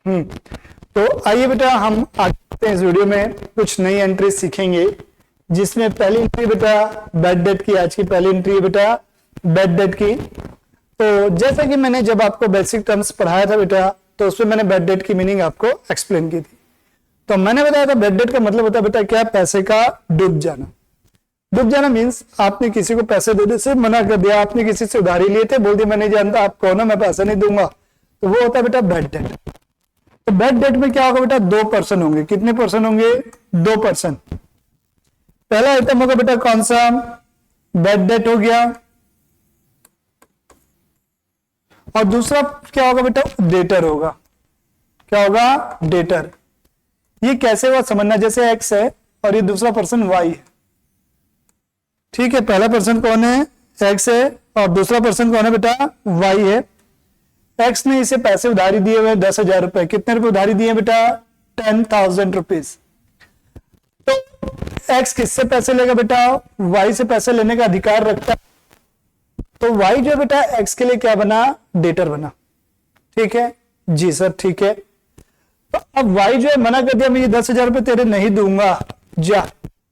तो आइए बेटा हम आगे इस वीडियो में कुछ नई एंट्री सीखेंगे, जिसमें पहली एंट्री बेटा बैड डेट की, आज की पहली एंट्री है बेटा बैड डेट की। तो जैसा कि मैंने जब आपको बेसिक टर्म्स पढ़ाया था बेटा, तो उसमें मैंने बैड डेट की मीनिंग आपको एक्सप्लेन की थी। तो मैंने बताया था बैड डेट का मतलब होता है बेटा क्या, पैसे का डूब जाना। डूब जाना मीन्स आपने किसी को पैसे देने से मना कर दिया, आपने किसी से उधारी लिए थे, बोल दिया मैं नहीं जानता आप कौन हो, मैं पैसा नहीं दूंगा, तो वो होता है बेटा बैड डेट। तो बैड डेट में क्या होगा बेटा, 2% होंगे। कितने परसेंट होंगे, 2%। पहला आइटम होगा बेटा कौन सा, बैड डेट हो गया, और दूसरा क्या होगा बेटा, डेटर होगा। क्या होगा, डेटर। ये कैसे हुआ समझना, जैसे एक्स है और ये दूसरा पर्सन वाई है, ठीक है। पहला पर्सन कौन है, एक्स है, और दूसरा पर्सन कौन है बेटा, वाई है। एक्स ने इसे पैसे उधारी दिए हुए 10,000 रुपए। कितने रुपए उधारी दिए बेटा, 10,000 रुपीज। तो एक्स किससे पैसे लेगा बेटा, वाई से पैसे लेने का अधिकार रखता है। तो वाई जो बेटा एक्स के लिए क्या बना, डेटर बना, ठीक है जी सर, ठीक है। तो अब वाई जो है मना कर दिया, मैं ये 10,000 रुपए तेरे नहीं दूंगा, जा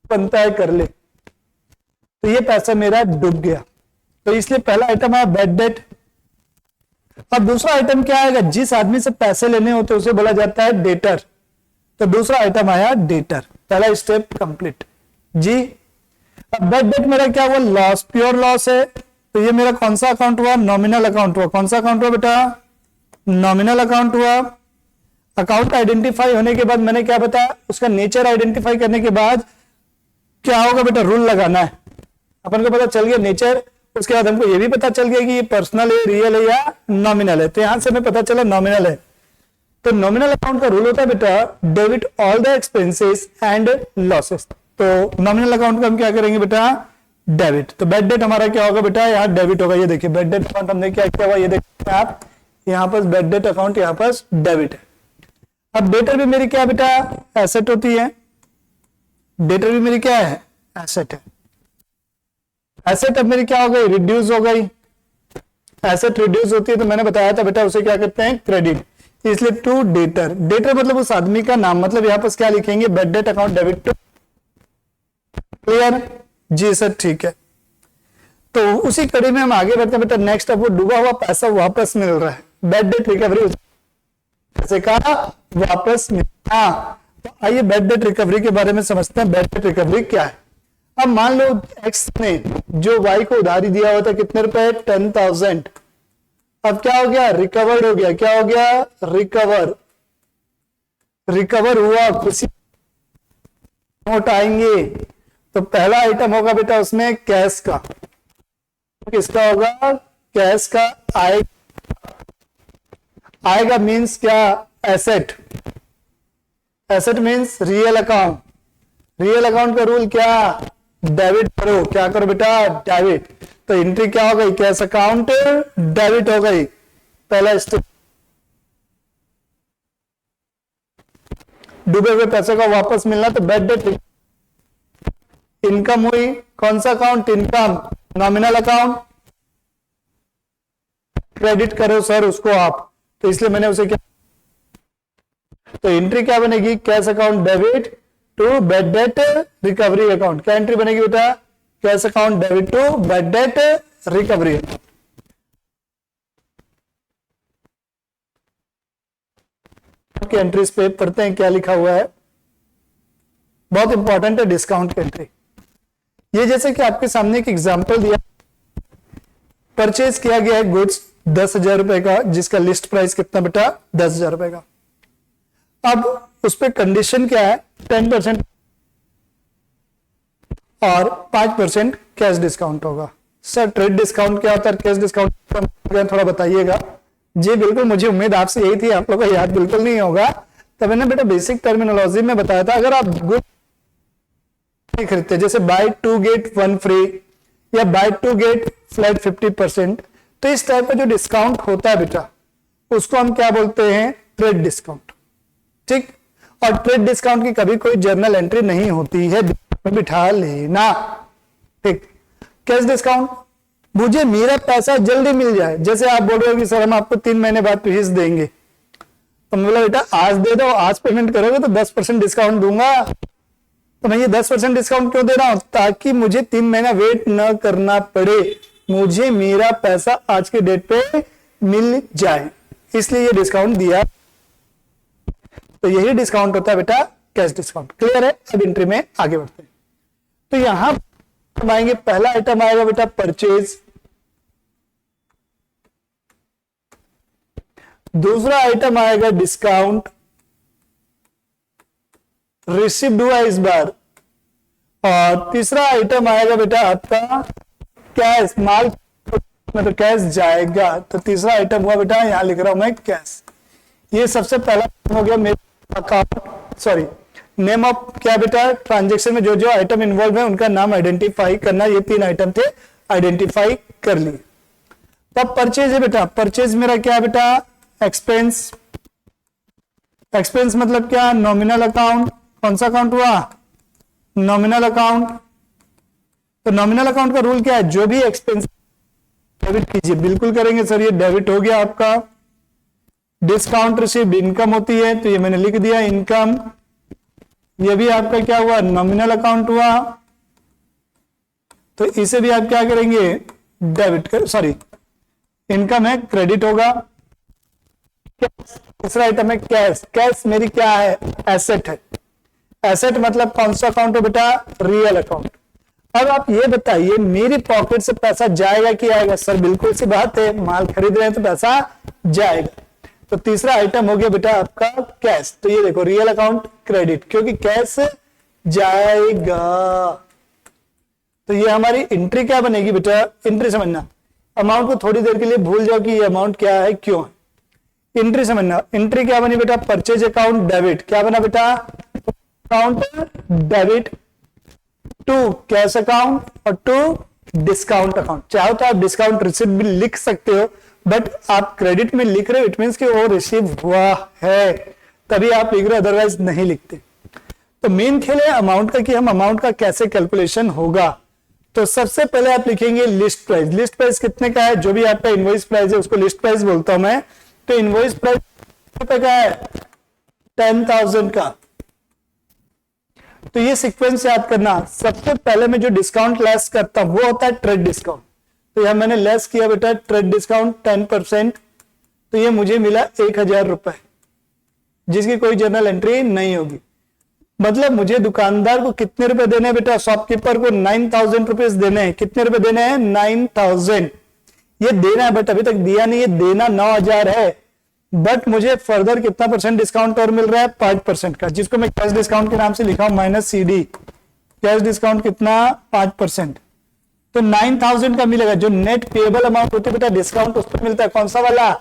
बनता है कर ले, तो ये पैसा मेरा डूब गया। तो इसलिए पहला आइटम है बैड डेट। अब दूसरा आइटम क्या आएगा, जिस आदमी से पैसे लेने होते उसे बोला जाता है डेटर। तो दूसरा आइटम आया डेटर, पहला स्टेप कंप्लीट जी। अब बैड डेट मेरा क्या हुआ, लॉस, प्योर लॉस है। तो ये मेरा कौन सा अकाउंट हुआ, नॉमिनल अकाउंट हुआ। कौन सा अकाउंट हुआ बेटा, नॉमिनल अकाउंट हुआ। अकाउंट आइडेंटिफाई होने के बाद मैंने क्या बताया, उसका नेचर आइडेंटिफाई करने के बाद क्या होगा बेटा, रूल लगाना है। अपन को पता चल गया नेचर, उसके बाद हमको ये भी पता चल गया कि ये पर्सनल है, रियल है या नॉमिनल है। तो यहां से हमें पता चला नॉमिनल है। तो नॉमिनल अकाउंट का रूल होता है बेटा, debit all the expenses and losses. तो नॉमिनल अकाउंट का हम क्या करेंगे बेटा, डेबिट। तो बैड डेट हमारा क्या होगा बेटा, यहाँ डेबिट होगा। ये देखिए बैड डेट अकाउंट हमने क्या किया हुआ, ये देखिए आप, यहाँ पर बैड डेट अकाउंट, यहाँ पर डेबिट है। अब डेटर भी मेरी क्या बेटा, एसेट होती है। डेटर भी मेरी क्या है, एसेट है। एसेट अब मेरी क्या हो गई, रिड्यूस हो गई। एसेट रिड्यूस होती है तो मैंने बताया था बेटा उसे क्या कहते हैं, क्रेडिट। इसलिए टू डेटर, डेटर मतलब उस आदमी का नाम, मतलब यहां पर क्या लिखेंगे, bad debt account debit to. Clear जी सर, ठीक है। तो उसी कड़ी में हम आगे बढ़ते हैं बेटा। नेक्स्ट अब वो डूबा हुआ पैसा वापस मिल रहा है, बैड डेट रिकवरी, पैसे का वापस मिलना। तो आइए बैड डेट रिकवरी के बारे में समझते हैं, बैड डेट रिकवरी क्या है। अब मान लो एक्स ने जो वाई को उधारी दिया हुआ था, कितने रुपए, 10,000। अब क्या हो गया, रिकवर्ड हो गया। क्या हो गया, रिकवर, रिकवर हुआ, खुशी नोट आएंगे। तो पहला आइटम होगा बेटा उसमें कैश का। किसका होगा, कैश का आएगा मींस क्या, asset. Asset means real account. Real account का रूल क्या, डेबिट करो। क्या करो बेटा, डेबिट। तो एंट्री क्या हो गई, कैश अकाउंट डेबिट हो गई, पहला स्टेप। डूबे हुए पैसे का वापस मिलना, तो बैड डेट। इनकम हुई, कौन सा account, income, nominal account. Credit करो सर उसको आप, तो इसलिए मैंने उसे क्या, तो एंट्री क्या बनेगी, cash account debit to bad debt recovery account. क्या एंट्री बनेगी बेटा, cash account debit to bad debt recovery. की एंट्रीज पे पढ़ते हैं क्या लिखा हुआ है, बहुत इंपॉर्टेंट है डिस्काउंट की एंट्री। ये जैसे कि आपके सामने एक एग्जांपल दिया, परचेज किया गया है गुड्स 10,000 रुपए का, जिसका लिस्ट प्राइस कितना बेटा, 10,000 रुपए का। अब उस पर कंडीशन क्या है, 10% और 5% कैश डिस्काउंट होगा। सर ट्रेड डिस्काउंट क्या होता है, कैश डिस्काउंट थोड़ा बताइएगा। जी बिल्कुल, मुझे उम्मीद आपसे यही थी, आप लोगों को याद बिल्कुल नहीं होगा। तो मैंने बेटा बेसिक टर्मिनोलॉजी में बताया था, अगर आप गुड खरीदते जैसे बाय 2 गेट 1 फ्री या बाय 2 गेट फ्लैट 50%, तो इस टाइप का जो डिस्काउंट होता है बेटा, उसको हम क्या बोलते हैं, ट्रेड डिस्काउंट। ठीक, और ट्रेड डिस्काउंट की कभी कोई जर्नल एंट्री नहीं होती है, बिठा लेना। ठीक, कैश डिस्काउंट, मुझे मेरा पैसा जल्दी मिल जाए। जैसे आप बोल रहे हो कि सर हम आपको 3 महीने बाद फीस देंगे, तो मैं बोला बेटा आज दे दो, आज पेमेंट करोगे तो 10% डिस्काउंट दूंगा। तो मैं ये 10% डिस्काउंट क्यों दे रहा हूं? ताकि मुझे 3 महीना वेट न करना पड़े, मुझे मेरा पैसा आज के डेट पे मिल जाए, इसलिए ये डिस्काउंट दिया। तो यही डिस्काउंट होता है बेटा कैश डिस्काउंट। क्लियर है? अब एंट्री में आगे बढ़ते हैं। तो यहां हम आएंगे, पहला आइटम आएगा बेटा परचेज, दूसरा आइटम आएगा डिस्काउंट, रिसीव्ड हुआ इस बार, और तीसरा आइटम आएगा बेटा आपका कैश, माल में तो कैश जाएगा, तो तीसरा आइटम हुआ बेटा, यहां लिख रहा हूं मैं कैश। ये सबसे पहला हो गया मेरा अकाउंट, सॉरी नेम ऑफ क्या बेटा, ट्रांजेक्शन में जो जो आइटम इन्वॉल्व है उनका नाम आइडेंटिफाई करना। ये 3 आइटम थे, आइडेंटिफाई कर लिए। तब परचेज है बेटा, परचेज मेरा क्या है बेटा, एक्सपेंस। एक्सपेंस मतलब क्या, नॉमिनल अकाउंट। कौन सा अकाउंट हुआ, नॉमिनल अकाउंट। तो नॉमिनल अकाउंट का रूल क्या है, जो भी एक्सपेंस डेबिट कीजिए। बिल्कुल करेंगे सर, ये डेबिट हो गया आपका। डिस्काउंट रिसीव्ड इनकम होती है, तो ये मैंने लिख दिया इनकम। ये भी आपका क्या हुआ, नॉमिनल अकाउंट हुआ, तो इसे भी आप क्या करेंगे, डेबिट कर, सॉरी इनकम है, क्रेडिट होगा। तीसरा आइटम है कैश। कैश मेरी क्या है, एसेट है। एसेट मतलब कौन सा अकाउंट है बेटा, रियल अकाउंट। अब आप ये बताइए मेरी पॉकेट से पैसा जाएगा कि आएगा? सर बिल्कुल सी बात है, माल खरीद रहे हैं तो पैसा जाएगा। तो तीसरा आइटम हो गया बेटा आपका कैश। तो ये देखो रियल अकाउंट क्रेडिट, क्योंकि कैश जाएगा। तो ये हमारी एंट्री क्या बनेगी बेटा, एंट्री समझना, अमाउंट को थोड़ी देर के लिए भूल जाओ कि ये अमाउंट क्या है, क्यों है। एंट्री समझना, एंट्री क्या बनी बेटा, परचेज अकाउंट डेबिट। क्या बना बेटा, account debit to cash account और टू डिस्काउंट अकाउंट। चाहो तो आप डिस्काउंट रिसीव भी लिख सकते हो, बट आप क्रेडिट में लिख रहे हो, इट मींस कि वो रिसीव हुआ है, तभी आप लिख रहे हो, अदरवाइज नहीं लिखते। तो मेन खेल है अमाउंट का कि हम अमाउंट का कैसे कैलकुलेशन होगा। तो सबसे पहले आप लिखेंगे लिस्ट प्राइस। लिस्ट प्राइस कितने का है, जो भी आपका इनवॉइस प्राइस है उसको लिस्ट प्राइस बोलता हूं मैं। तो इनवॉइस प्राइस कितने का है, 10,000 का। तो ये सीक्वेंस याद करना, सबसे पहले मैं जो डिस्काउंट लेस करता हूं वो होता है ट्रेड डिस्काउंट। तो यहां मैंने लेस किया बेटा ट्रेड डिस्काउंट 10%, तो ये मुझे मिला 1,000 रुपए, जिसकी कोई जर्नल एंट्री नहीं होगी। मतलब मुझे दुकानदार को कितने रुपए देने हैं बेटा, शॉपकीपर को 9,000 रुपीज देने हैं। कितने रुपए देने हैं, 9,000। ये देना है बट अभी तक दिया नहीं है, देना 9,000 है, बट मुझे फर्दर कितना परसेंट डिस्काउंट और मिल रहा है, 5% का, जिसको मैं कैश डिस्काउंट के नाम से लिखा हूं -CD। कैश डिस्काउंट कितना, 5%। तो 9,000 का मिलेगा। जो नेट पेएबल अमाउंट होती है बेटा डिस्काउंट उस पर मिलता है, कौन सा वाला,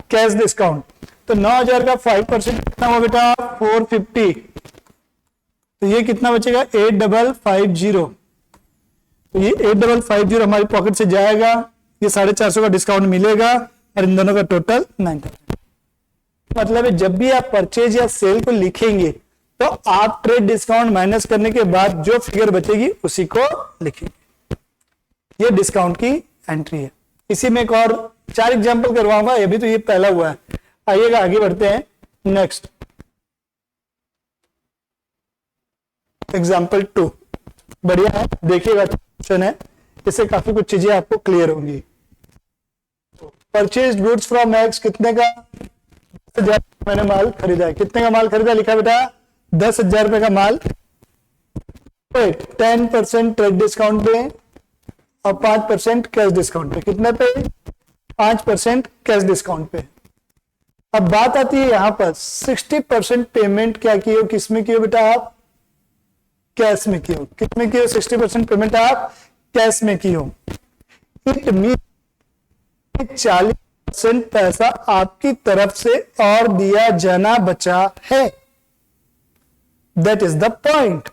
कैश डिस्काउंट। तो 9,000 का 5% कितना हुआ बेटा, 450। तो ये कितना बचेगा, 8,550। तो ये 8,550 हमारी पॉकेट से जाएगा, ये 450 का डिस्काउंट मिलेगा, और इन दोनों का टोटल 9,000। मतलब है जब भी आप परचेज या सेल को लिखेंगे तो आप ट्रेड डिस्काउंट माइनस करने के बाद जो फिगर बचेगी उसी को लिखेंगे। ये डिस्काउंट की एंट्री है। इसी में एक और 4 एग्जांपल करवाऊंगा, अभी तो ये पहला हुआ है। आइएगा आगे बढ़ते हैं, नेक्स्ट एग्जाम्पल 2। बढ़िया है, देखिएगा क्वेश्चन है, इससे काफी कुछ चीजें आपको क्लियर होंगी। परचेज गुड्स फ्रॉम एक्स, कितने का, 10,000 मैंने माल खरीदा है। कितने का माल खरीदा, लिखा बेटा 10,000 रुपए का माल। 10% ट्रेड डिस्काउंट पे और 5% कैश डिस्काउंट पे। कितने पे, 5% कैश डिस्काउंट पे। अब बात आती है यहां पर 60% पेमेंट क्या की हो, किसमें की हो बेटा, आप कैश में की हो। कितने की हो, 60% पेमेंट आप कैश में की हो। इट मीन 40% पैसा आपकी तरफ से और दिया जाना बचा है। That is the point,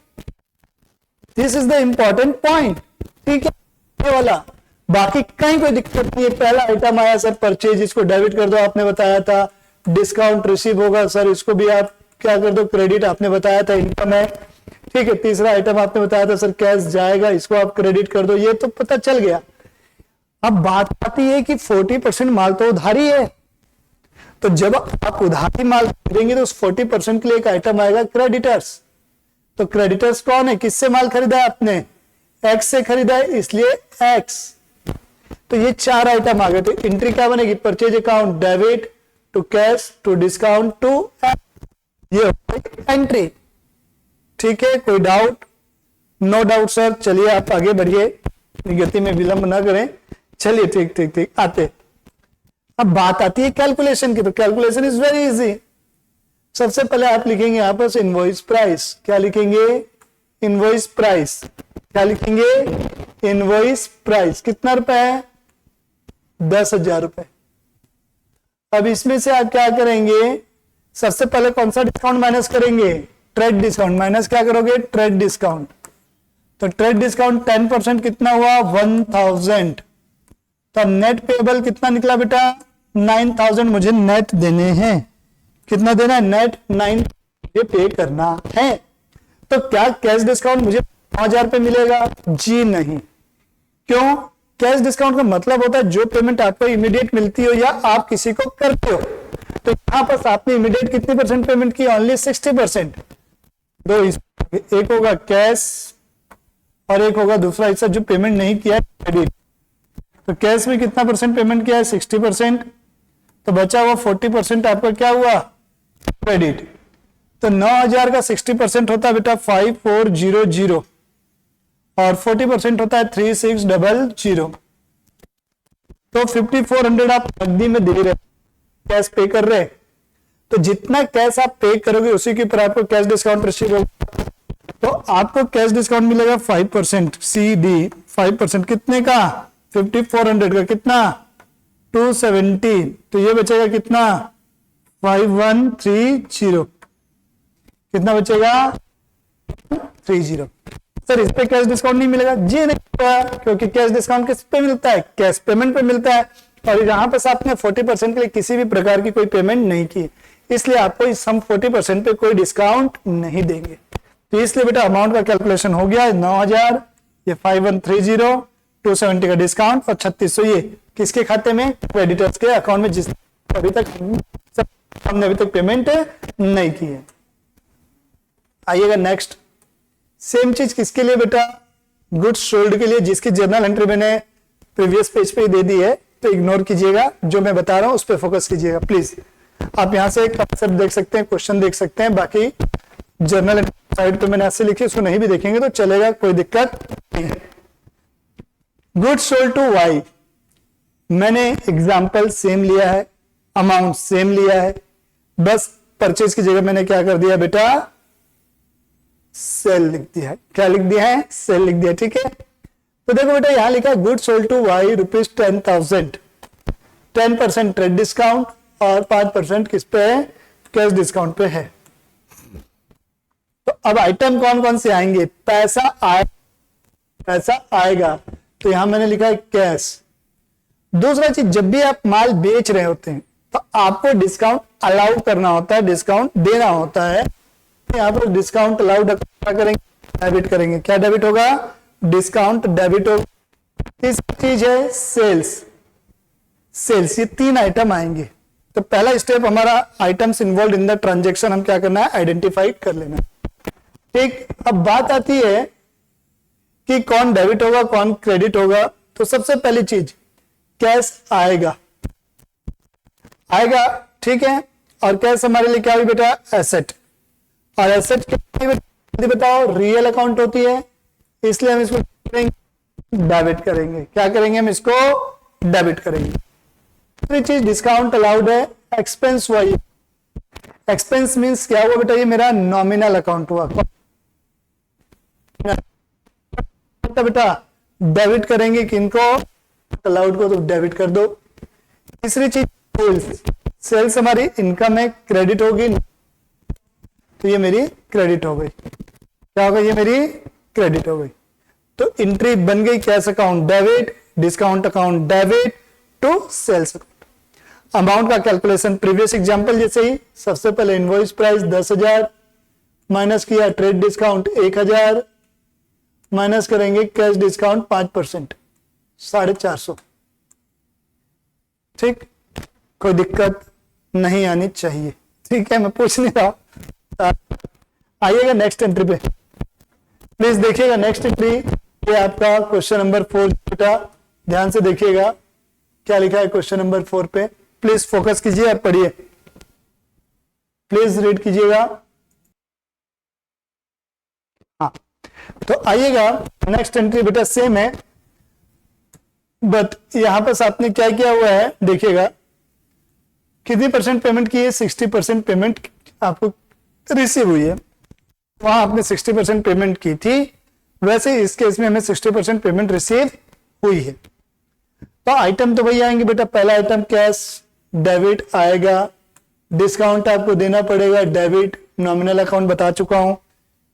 this is the important point. ठीक है, ये वाला, बाकी कहीं कोई दिक्कत नहीं है। पहला आइटम आया सर परचेज, इसको डेबिट कर दो, आपने बताया था। डिस्काउंट रिसीव होगा सर, इसको भी आप क्या कर दो, क्रेडिट, आपने बताया था इनकम है। ठीक है, तीसरा आइटम आपने बताया था सर कैश जाएगा, इसको आप क्रेडिट कर दो, ये तो पता चल गया। अब बात आती है कि 40% माल तो उधारी है, तो जब आप उधारी माल खरीदेंगे तो उस 40% के लिए एक आइटम आएगा क्रेडिटर्स। तो क्रेडिटर्स कौन है, किससे माल खरीदा है आपने, एक्स से खरीदा है, इसलिए एक्स। तो ये 4 आइटम आ गए। तो एंट्री क्या बनेगी, purchase account debit to cash to discount to, ये एंट्री। ठीक है, कोई डाउट? No doubt sir. चलिए आप आगे बढ़िए, गति में विलंब ना करें। चलिए ठीक ठीक ठीक, आते। अब बात आती है कैलकुलेशन की। तो कैलकुलेशन इज वेरी इजी। सबसे पहले आप लिखेंगे यहां पर इनवॉइस प्राइस। क्या लिखेंगे, इनवॉइस प्राइस। क्या लिखेंगे, इनवॉइस प्राइस। कितना रुपए है, 10,000 रुपए। अब इसमें से आप क्या करेंगे, सबसे पहले कौन सा डिस्काउंट माइनस करेंगे, ट्रेड डिस्काउंट। माइनस क्या करोगे, ट्रेड डिस्काउंट। तो ट्रेड डिस्काउंट 10% कितना हुआ, 1000। तो नेट पेबल कितना निकला बेटा, 9000 मुझे नेट देने हैं। कितना देना है, नेट 9 ये पे करना है। तो क्या कैश डिस्काउंट मुझे 5000 पे मिलेगा, जी नहीं। क्यों, कैश डिस्काउंट का मतलब होता है जो पेमेंट आपको इमीडिएट मिलती हो या आप किसी को करते हो। तो यहां पर आपने इमीडिएट कितनी परसेंट पेमेंट की, ओनली 60%। दो, एक होगा कैश और एक होगा दूसरा हिस्सा जो पेमेंट नहीं किया है, क्रेडिट। तो कैश में कितना परसेंट पेमेंट किया है, 60%। तो बचा हुआ 40% आपका क्या हुआ, क्रेडिट। तो 9000 का 60% होता है बेटा 5400 और 40% होता है 3600। तो 5400 आप नकदी में दे रहे, कैश पे कर रहे। तो जितना कैश आप पे करोगे उसी के ऊपर आपको कैश डिस्काउंट रिसीव होगा। तो आपको कैश डिस्काउंट मिलेगा 5%, सी डी 5%। कितने का, 5400 का कितना, 270। तो ये बचेगा कितना, 5130। कितना बचेगा, 30। सर इस पे कैश डिस्काउंट नहीं मिलेगा, जी नहीं मिलेगा, क्योंकि कैश डिस्काउंट किस पे मिलता है, कैश पेमेंट पे मिलता है। और यहां पर आपने 40% के लिए किसी भी प्रकार की कोई पेमेंट नहीं की, इसलिए आपको इस हम 40% पे कोई डिस्काउंट नहीं देंगे। तो इसलिए बेटा अमाउंट का कैलकुलेशन हो गया 9000, ये 5130, 270 का डिस्काउंट और 3600 ये किसके खाते में, क्रेडिटर्स के अकाउंट में, जिस अभी तक हमने अभी तक पेमेंट नहीं की है। आइएगा नेक्स्ट। सेम चीज किसके लिए बेटा, गुड्स सोल्ड के लिए, जिसकी जर्नल एंट्री मैंने प्रीवियस पेज पे ही दे दी है। तो इग्नोर कीजिएगा, जो मैं बता रहा हूं उस पर फोकस कीजिएगा प्लीज। आप यहां से कंसेप्ट देख सकते हैं, क्वेश्चन देख सकते हैं, बाकी जर्नल साइड पे मैंने ऐसे लिखी, उसको नहीं भी देखेंगे तो चलेगा, कोई दिक्कत नहीं है। गुड्स सोल्ड टू वाई, मैंने एग्जाम्पल सेम लिया है, अमाउंट सेम लिया है, बस परचेज की जगह मैंने क्या कर दिया बेटा, सेल लिख दिया है। क्या लिख दिया है, सेल लिख दिया। ठीक है, तो देखो बेटा यहां लिखा है good sold to Y ₹10,000, 10% trade discount और 5% किस पे है, कैश डिस्काउंट पे है। तो अब आइटम कौन कौन से आएंगे, पैसा आएगा। तो यहां मैंने लिखा है कैश। दूसरा चीज, जब भी आप माल बेच रहे होते हैं तो आपको डिस्काउंट अलाउ करना होता है, डिस्काउंट देना होता है। यहां पर डिस्काउंट अलाउड क्या करेंगे, डेबिट करेंगे। क्या डेबिट होगा, डिस्काउंट डेबिट होगा। तीसरी चीज है सेल्स। ये 3 आइटम आएंगे। तो पहला स्टेप हमारा items involve in the transaction, हम क्या करना है, आइडेंटिफाई कर लेना। ठीक, अब बात आती है कि कौन डेबिट होगा कौन क्रेडिट होगा। तो सबसे पहली चीज, कैश आएगा। ठीक है, और कैश हमारे लिए क्या हुई बेटा, एसेट। और एसेट क्या बताओ, रियल अकाउंट होती है, इसलिए हम इसको डेबिट करेंगे। क्या करेंगे, हम इसको डेबिट करेंगे। दूसरी चीज, डिस्काउंट अलाउड है, एक्सपेंस हुआ। एक्सपेंस मींस क्या हुआ बेटा, ये मेरा नॉमिनल अकाउंट हुआ। बेटा डेबिट करेंगे किनको, अलाउड को, तो डेबिट कर दो। तीसरी चीज सेल्स हमारी इनकम है, क्रेडिट होगी, तो ये मेरी क्रेडिट हो गई। क्या होगा, ये मेरी क्रेडिट हो गई। तो एंट्री बन गई cash account debit, discount account debit to sales account. Amount का कैलकुलेशन प्रीवियस एग्जांपल जैसे ही, सबसे पहले इनवॉइस प्राइस 10,000 माइनस किया ट्रेड डिस्काउंट 1,000 माइनस करेंगे कैश डिस्काउंट 5%, 450। ठीक, कोई दिक्कत, नहीं आनी चाहिए। ठीक है, मैं पूछ नहीं रहा हूं। आइएगा नेक्स्ट एंट्री पे, प्लीज देखिएगा नेक्स्ट एंट्री। ये आपका क्वेश्चन नंबर 4 बेटा, ध्यान से देखिएगा क्या लिखा है क्वेश्चन नंबर 4 पे। प्लीज फोकस कीजिए और पढ़िए, प्लीज रीड कीजिएगा। हाँ, तो आइएगा नेक्स्ट एंट्री बेटा सेम है, बट यहां पर आपने क्या किया हुआ है देखिएगा, कितनी परसेंट पेमेंट की है, 60% पेमेंट आपको रिसीव हुई है। वहां आपने 60% पेमेंट की थी, वैसे इस केस में हमें 60% पेमेंट रिसीव हुई है। तो आइटम तो वही आएंगे बेटा, पहला आइटम कैश डेबिट आएगा, डिस्काउंट आपको देना पड़ेगा डेबिट, नॉमिनल अकाउंट बता चुका हूं,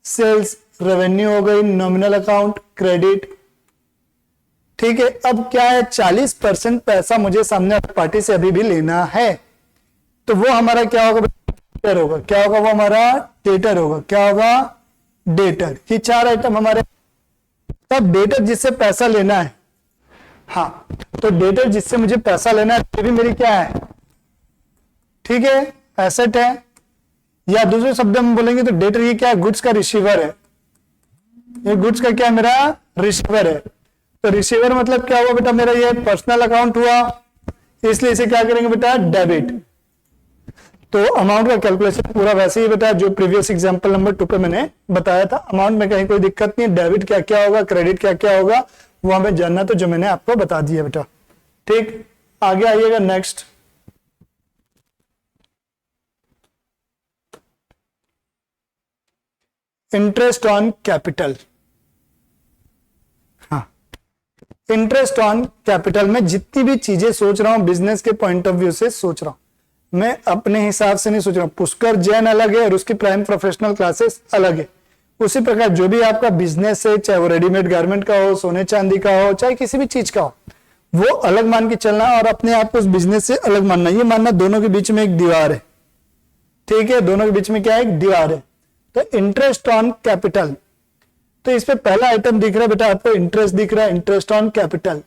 सेल्स रेवेन्यू हो गई नॉमिनल अकाउंट क्रेडिट। ठीक है, अब क्या है 40% पैसा मुझे सामने पार्टी से अभी भी लेना है, तो वो हमारा क्या होगा, डेटर होगा। क्या होगा, वो हमारा डेटर होगा। क्या होगा, डेटर। ये 4 आइटम हमारे। तब डेटर जिससे पैसा लेना है, हाँ, तो डेटर जिससे मुझे पैसा लेना है ये भी मेरी क्या है, ठीक है, एसेट है। या दूसरे शब्द में बोलेंगे तो डेटर ये क्या है, गुड्स का रिसीवर है। ये गुड्स का क्या है, मेरा रिसीवर है। तो रिसीवर मतलब क्या हुआ बेटा, मेरा ये पर्सनल अकाउंट हुआ, इसलिए इसे क्या करेंगे बेटा, डेबिट। तो अमाउंट का कैलकुलेशन पूरा वैसे ही बेटा जो प्रीवियस एग्जांपल नंबर 2 पे मैंने बताया था। अमाउंट में कहीं कोई दिक्कत नहीं है, डेबिट क्या क्या होगा, क्रेडिट क्या क्या होगा, वो हमें जानना, तो जो मैंने आपको बता दिया बेटा। ठीक, आगे आइएगा नेक्स्ट। Interest on capital. हाँ, इंटरेस्ट ऑन कैपिटल में जितनी भी चीजें सोच रहा हूं बिजनेस के पॉइंट ऑफ व्यू से सोच रहा हूं, मैं अपने हिसाब से नहीं सोच रहा हूं। पुष्कर जैन अलग है और उसकी प्राइम प्रोफेशनल क्लासेस अलग है। उसी प्रकार जो भी आपका बिजनेस है, चाहे वो रेडीमेड गारमेंट का हो, सोने चांदी का हो, चाहे किसी भी चीज का हो, वो अलग मान के चलना और अपने आप को उस बिजनेस से अलग मानना। ये मानना दोनों के बीच में एक दीवार है। ठीक है, दोनों के बीच में क्या है, एक दीवार है। तो इंटरेस्ट ऑन कैपिटल, तो इस पे पहला आइटम दिख रहा है बेटा आपको, इंटरेस्ट दिख रहा है, interest on capital.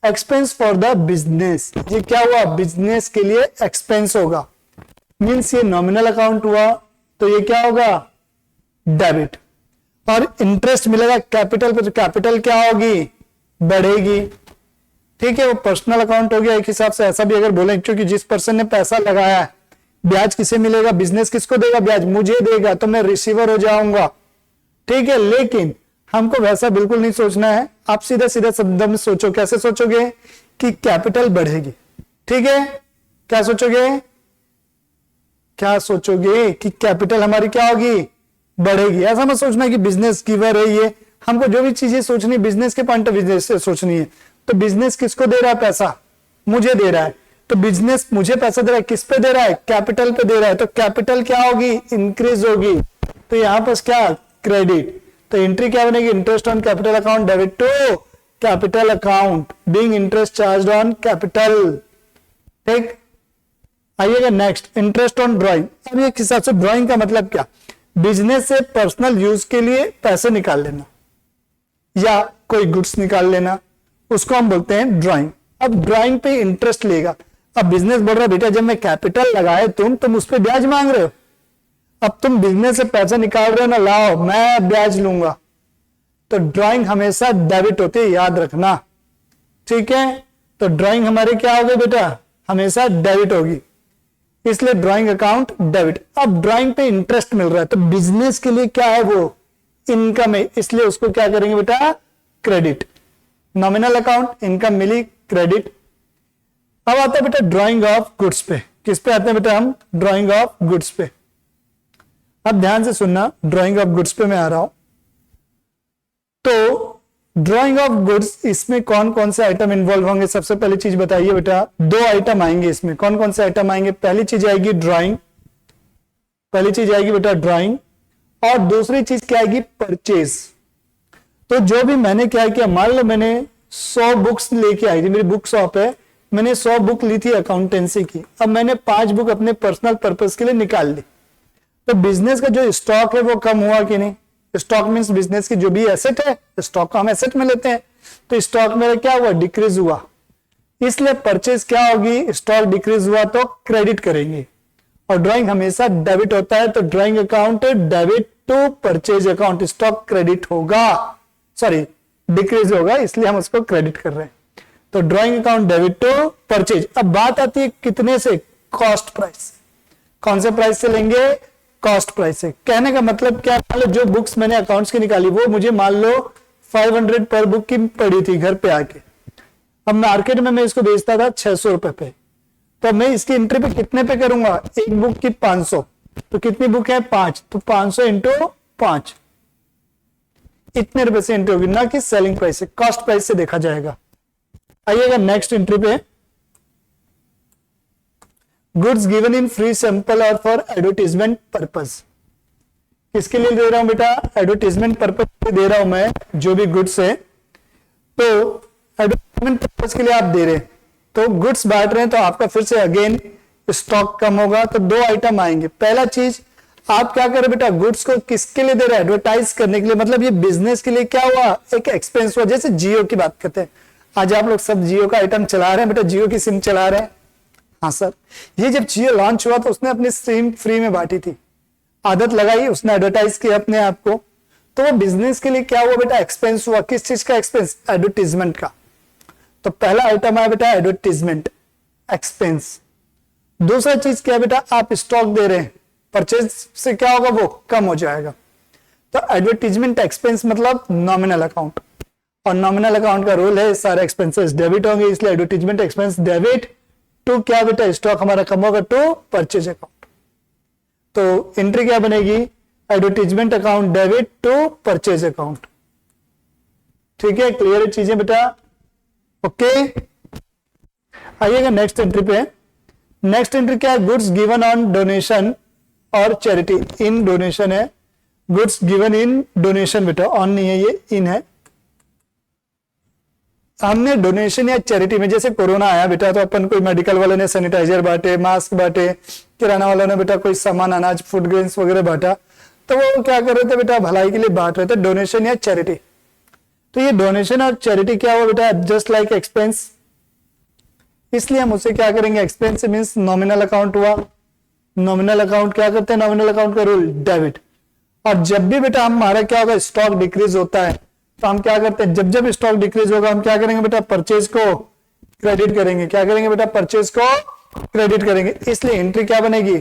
Expense for the business, ये क्या हुआ, बिजनेस के लिए एक्सपेंस होगा, मींस ये नॉमिनल अकाउंट हुआ, तो ये क्या होगा, डेबिट। और इंटरेस्ट मिलेगा कैपिटल पे, तो कैपिटल क्या होगी, बढ़ेगी। ठीक है, वो पर्सनल अकाउंट हो गया एक हिसाब से। ऐसा भी अगर बोले, क्योंकि जिस पर्सन ने पैसा लगाया है, ब्याज किसे मिलेगा, बिजनेस किसको देगा, ब्याज मुझे देगा, तो मैं रिसीवर हो जाऊंगा। ठीक है, लेकिन हमको वैसा बिल्कुल नहीं सोचना है। आप सीधा सीधा शब्द में सोचो, कैसे सोचोगे कि कैपिटल बढ़ेगी। ठीक है, क्या सोचोगे, क्या सोचोगे कि कैपिटल हमारी क्या होगी, बढ़ेगी। ऐसा मत सोचना कि बिजनेस गिवर है ये। हमको जो भी चीजें सोचनी बिजनेस के पॉइंट ऑफ व्यू से सोचनी है। तो बिजनेस किसको दे रहा है पैसा, मुझे दे रहा है, तो बिजनेस मुझे पैसा दे रहा है, किस पे दे रहा है, कैपिटल पे दे रहा है, तो कैपिटल क्या होगी, इंक्रीज होगी। तो यहां पर क्या, क्रेडिट। तो एंट्री क्या बनेगी, interest on capital account debit to capital account, being interest charged on capital. ठीक, आइएगा नेक्स्ट, इंटरेस्ट ऑन ड्राइंग। अब एक हिसाब से ड्राइंग का मतलब क्या, बिजनेस से पर्सनल यूज के लिए पैसे निकाल लेना या कोई गुड्स निकाल लेना, उसको हम बोलते हैं ड्राइंग। अब ड्राइंग पे इंटरेस्ट लेगा। अब बिजनेस बढ़ रहा है बेटा, जब मैं कैपिटल लगाए तुम उस पर ब्याज मांग रहे हो। अब तुम बिजनेस से पैसा निकाल रहे हो ना, लाओ मैं ब्याज लूंगा। तो ड्राइंग हमेशा डेबिट होती है, याद रखना। ठीक है, तो ड्राइंग हमारे क्या होगी बेटा, हमेशा डेबिट होगी, इसलिए ड्राइंग अकाउंट डेबिट। अब ड्राइंग पे इंटरेस्ट मिल रहा है, तो बिजनेस के लिए क्या है, वो इनकम है, इसलिए उसको क्या करेंगे बेटा, क्रेडिट। नॉमिनल अकाउंट, इनकम मिली, क्रेडिट। अब आता है बेटा ड्राइंग ऑफ गुड्स पे। किस पे आते हैं बेटा हम, ड्राइंग ऑफ गुड्स पे। अब ध्यान से सुनना, ड्राइंग ऑफ गुड्स पे मैं आ रहा हूं। तो ड्राइंग ऑफ गुड्स, इसमें कौन कौन से आइटम इन्वॉल्व होंगे, सबसे पहली चीज बताइए बेटा। 2 आइटम आएंगे इसमें, कौन कौन से आइटम आएंगे, पहली चीज आएगी ड्राइंग, पहली चीज आएगी बेटा ड्राइंग, और दूसरी चीज क्या आएगी, परचेज। तो जो भी मैंने क्या किया, मान लो मैंने 100 बुक्स लेके आई थी, मेरी बुक शॉप है, मैंने 100 बुक ली थी अकाउंटेंसी की। अब मैंने 5 बुक अपने पर्सनल पर्पस के लिए निकाल ली, तो बिजनेस का जो स्टॉक है वो कम हुआ कि नहीं। स्टॉक मींस बिजनेस की जो भी एसेट है, स्टॉक को हम एसेट में लेते हैं, तो स्टॉक मेरा क्या हुआ, डिक्रीज हुआ, इसलिए परचेज क्या होगी, स्टॉक डिक्रीज हुआ तो क्रेडिट करेंगे। और ड्राइंग हमेशा डेबिट होता है, तो drawing account debit to purchase account, stock credit होगा, सॉरी डिक्रीज होगा, इसलिए हम उसको क्रेडिट कर रहे हैं। तो drawing account debit to purchase. अब बात आती है कितने से, कॉस्ट प्राइस। कौन से प्राइस से लेंगे, कॉस्ट प्राइस से। कहने का मतलब क्या, मान लो जो बुक्स मैंने अकाउंट्स की निकाली वो मुझे मान लो 500 पर बुक की पड़ी थी घर पे आके, अब मार्केट में मैं इसको बेचता था 600 रुपए पे, तो मैं इसकी एंट्री पे कितने पे करूंगा, एक बुक की 500, तो कितनी बुक है 5, तो 500 इंटू 5, इतने रुपए से एंट्री होगी, ना कि सेलिंग प्राइस से, कॉस्ट प्राइस से देखा जाएगा। आइएगा नेक्स्ट एंट्री पे, goods given in free sample और फॉर एडवर्टीजमेंट पर्पज। किसके लिए दे रहा हूं बेटा, एडवर्टीजमेंट पर्पज से दे रहा हूं मैं जो भी गुड्स है, तो एडवर्टीजमेंट पर्पज के लिए आप दे रहे हैं, तो गुड्स बांट रहे हैं, तो आपका फिर से अगेन स्टॉक कम होगा, तो दो आइटम आएंगे। पहला चीज आप क्या करें बेटा, गुड्स को किसके लिए दे रहे हैं, एडवर्टाइज करने के लिए, मतलब ये बिजनेस के लिए क्या हुआ, एक एक्सपेंस हुआ। जैसे जियो की बात करते हैं, आज आप लोग सब जियो का आइटम चला रहे हैं बेटा, जियो की सिम चला रहे हैं, हाँ सर। ये जब जियो लॉन्च हुआ तो उसने अपनी सिम फ्री में बांटी थी, आदत लगाई, उसने एडवर्टाइज किया अपने आप को, तो वो बिजनेस के लिए क्या हुआ बेटा, एक्सपेंस हुआ। किस चीज का एक्सपेंस, एडवर्टीजमेंट का। तो पहला आइटम है बेटा एडवर्टीजमेंट एक्सपेंस। दूसरा चीज क्या है बेटा, आप स्टॉक दे रहे हैं, परचेज से क्या होगा, वो कम हो जाएगा। तो एडवर्टीजमेंट एक्सपेंस मतलब नॉमिनल अकाउंट, और नॉमिनल अकाउंट का रूल है सारे एक्सपेंसेस डेबिट होंगे, इसलिए एडवर्टीजमेंट एक्सपेंस डेबिट टू क्या बेटा, स्टॉक हमारा कम होगा, टू परचेज अकाउंट। तो एंट्री क्या बनेगी, advertisement account debit to purchase account. ठीक है, क्लियर है चीजें बेटा, ओके। आइएगा नेक्स्ट एंट्री पे। नेक्स्ट एंट्री क्या है, गुड्स गिवन ऑन डोनेशन और चैरिटी। इन डोनेशन है, गुड्स गिवन इन डोनेशन बेटा, ऑन नहीं है ये, इन है। हमने डोनेशन या चैरिटी में, जैसे कोरोना आया बेटा, तो अपन कोई मेडिकल वालों ने सैनिटाइजर बांटे, मास्क बांटे, किराना वालों ने बेटा कोई सामान अनाज फूड ग्रेन्स वगैरह बांटा, तो वो क्या कर रहे थे बेटा, भलाई के लिए बांट रहे थे, डोनेशन या चैरिटी। तो ये डोनेशन और चैरिटी क्या हुआ बेटा, जस्ट लाइक एक्सपेंस, इसलिए हम उसे क्या करेंगे, एक्सपेंस मींस नॉमिनल अकाउंट हुआ। नॉमिनल अकाउंट क्या करते हैं, नॉमिनल अकाउंट का रूल डेबिट। और जब भी बेटा हमारा क्या होगा, स्टॉक डिक्रीज होता है, तो हम क्या करते हैं, जब जब स्टॉक डिक्रीज होगा हम क्या करेंगे बेटा, परचेज को क्रेडिट करेंगे। क्या करेंगे बेटा, परचेज को क्रेडिट करेंगे। इसलिए एंट्री क्या बनेगी,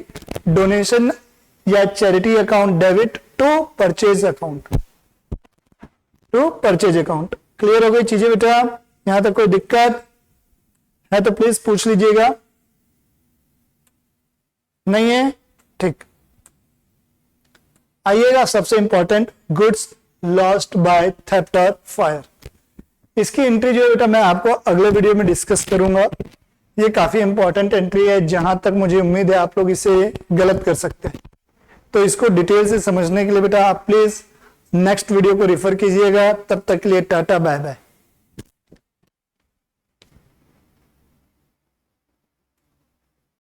डोनेशन या charity account debit to purchase account, to purchase account. Clear हो गई चीजें बेटा, यहां तक कोई दिक्कत है तो प्लीज पूछ लीजिएगा, नहीं है, ठीक। आइएगा सबसे important, goods lost by theft और फायर। इसकी एंट्री जो है बेटा मैं आपको अगले वीडियो में डिस्कस करूंगा। ये काफी इंपॉर्टेंट एंट्री है, जहां तक मुझे उम्मीद है आप लोग इसे गलत कर सकते हैं। तो इसको डिटेल से समझने के लिए बेटा आप प्लीज नेक्स्ट वीडियो को रिफर कीजिएगा। तब तक के लिए टाटा बाय बाय।